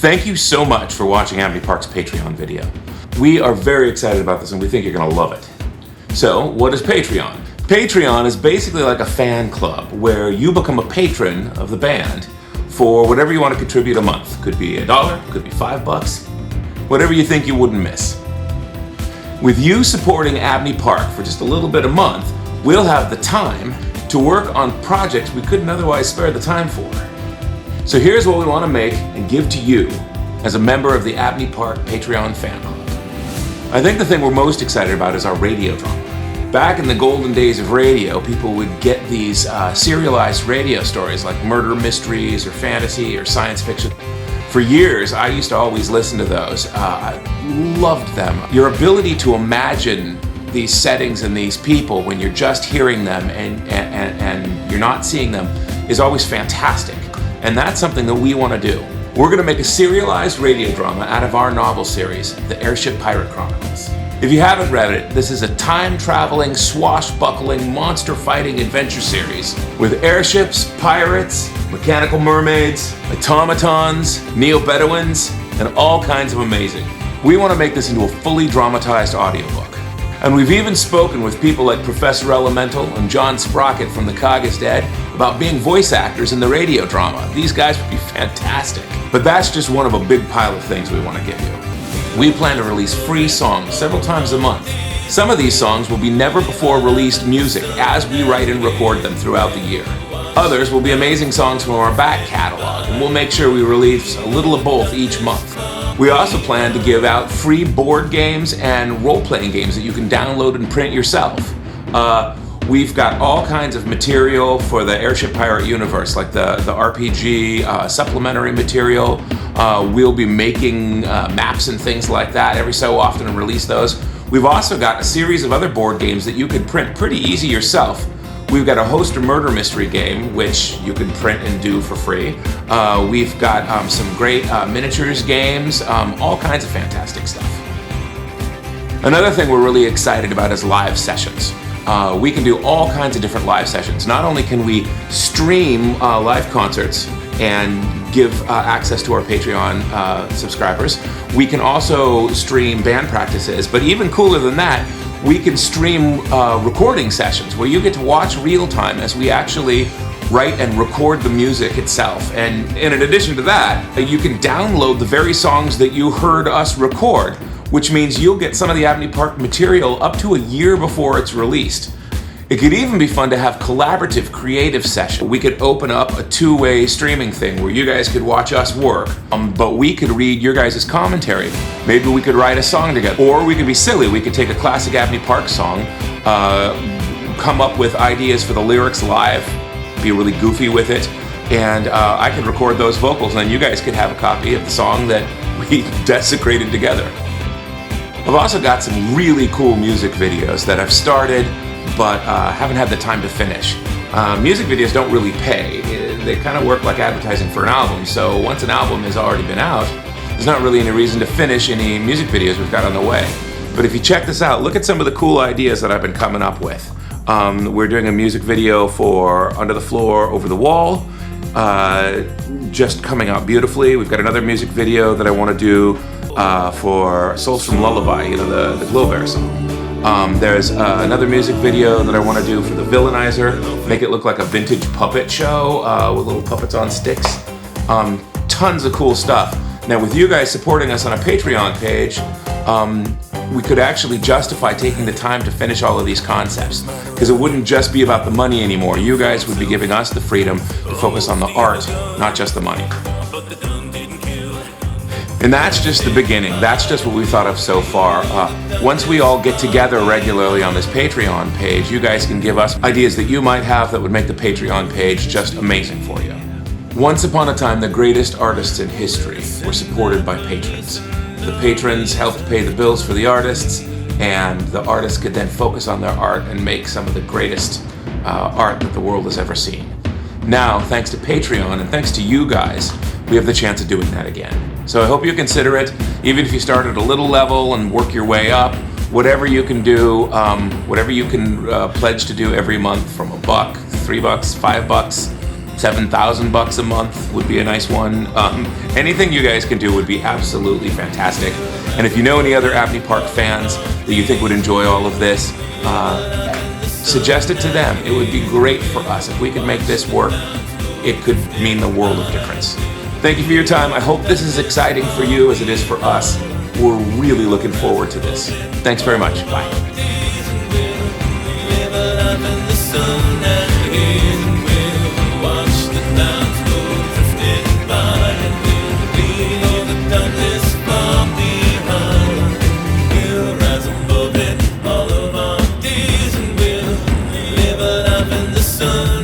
Thank you so much for watching Abney Park's Patreon video. We are very excited about this and we think you're gonna love it. So, what is Patreon? Patreon is basically like a fan club where you become a patron of the band for whatever you want to contribute a month. Could be $1, could be $5, whatever you think you wouldn't miss. With you supporting Abney Park for just a little bit a month, we'll have the time to work on projects we couldn't otherwise spare the time for. So here's what we want to make and give to you as a member of the Abney Park Patreon fan club. I think the thing we're most excited about is our radio drama. Back in the golden days of radio, people would get these serialized radio stories like murder mysteries or fantasy or science fiction. For years, I used to always listen to those. I loved them. Your ability to imagine these settings and these people when you're just hearing them and you're not seeing them is always fantastic. And that's something that we want to do. We're going to make a serialized radio drama out of our novel series, The Airship Pirate Chronicles. If you haven't read it, this is a time-traveling, swashbuckling, monster-fighting adventure series with airships, pirates, mechanical mermaids, automatons, neo-Bedouins, and all kinds of amazing. We want to make this into a fully dramatized audiobook. And we've even spoken with people like Professor Elemental and John Sprocket from The Cog is Dead about being voice actors in the radio drama. These guys would be fantastic. But that's just one of a big pile of things we want to give you. We plan to release free songs several times a month. Some of these songs will be never before released music as we write and record them throughout the year. Others will be amazing songs from our back catalog, and we'll make sure we release a little of both each month. We also plan to give out free board games and role-playing games that you can download and print yourself. We've got all kinds of material for the Airship Pirate universe, like the RPG, supplementary material. We'll be making maps and things like that every so often and release those. We've also got a series of other board games that you can print pretty easy yourself. We've got a host or murder mystery game, which you can print and do for free. We've got some great miniatures games, all kinds of fantastic stuff. Another thing we're really excited about is live sessions. We can do all kinds of different live sessions. Not only can we stream live concerts and give access to our Patreon subscribers, we can also stream band practices, but even cooler than that, we can stream recording sessions where you get to watch real time as we actually write and record the music itself. And in addition to that, you can download the very songs that you heard us record, which means you'll get some of the Abney Park material up to a year before it's released. It could even be fun to have collaborative creative sessions. We could open up a two-way streaming thing where you guys could watch us work, but we could read your guys' commentary. Maybe we could write a song together. Or we could be silly. We could take a classic Abney Park song, come up with ideas for the lyrics live, be really goofy with it, and I could record those vocals, and then you guys could have a copy of the song that we desecrated together. I've also got some really cool music videos that I've started but haven't had the time to finish. Music videos don't really pay. They kind of work like advertising for an album, so once an album has already been out, there's not really any reason to finish any music videos we've got on the way. But if you check this out, look at some of the cool ideas that I've been coming up with. We're doing a music video for Under the Floor, Over the Wall, just coming out beautifully. We've got another music video that I want to do for Souls from Lullaby, you know, the Globear song. There's another music video that I want to do for the Villainizer, make it look like a vintage puppet show with little puppets on sticks. Tons of cool stuff. Now with you guys supporting us on a Patreon page, we could actually justify taking the time to finish all of these concepts, because it wouldn't just be about the money anymore. You guys would be giving us the freedom to focus on the art, not just the money. And that's just the beginning. That's just what we thought of so far. Once we all get together regularly on this Patreon page, you guys can give us ideas that you might have that would make the Patreon page just amazing for you. Once upon a time, the greatest artists in history were supported by patrons. The patrons helped pay the bills for the artists, and the artists could then focus on their art and make some of the greatest art that the world has ever seen. Now, thanks to Patreon and thanks to you guys, we have the chance of doing that again. So I hope you consider it, even if you start at a little level and work your way up, whatever you can do, whatever you can pledge to do every month, from $1, $3, $5, $7,000 a month would be a nice one. Anything you guys can do would be absolutely fantastic. And if you know any other Abney Park fans that you think would enjoy all of this, suggest it to them. It would be great for us. If we could make this work, it could mean the world of difference. Thank you for your time. I hope this is exciting for you as it is for us. We're really looking forward to this. Thanks very much. Bye. Sun.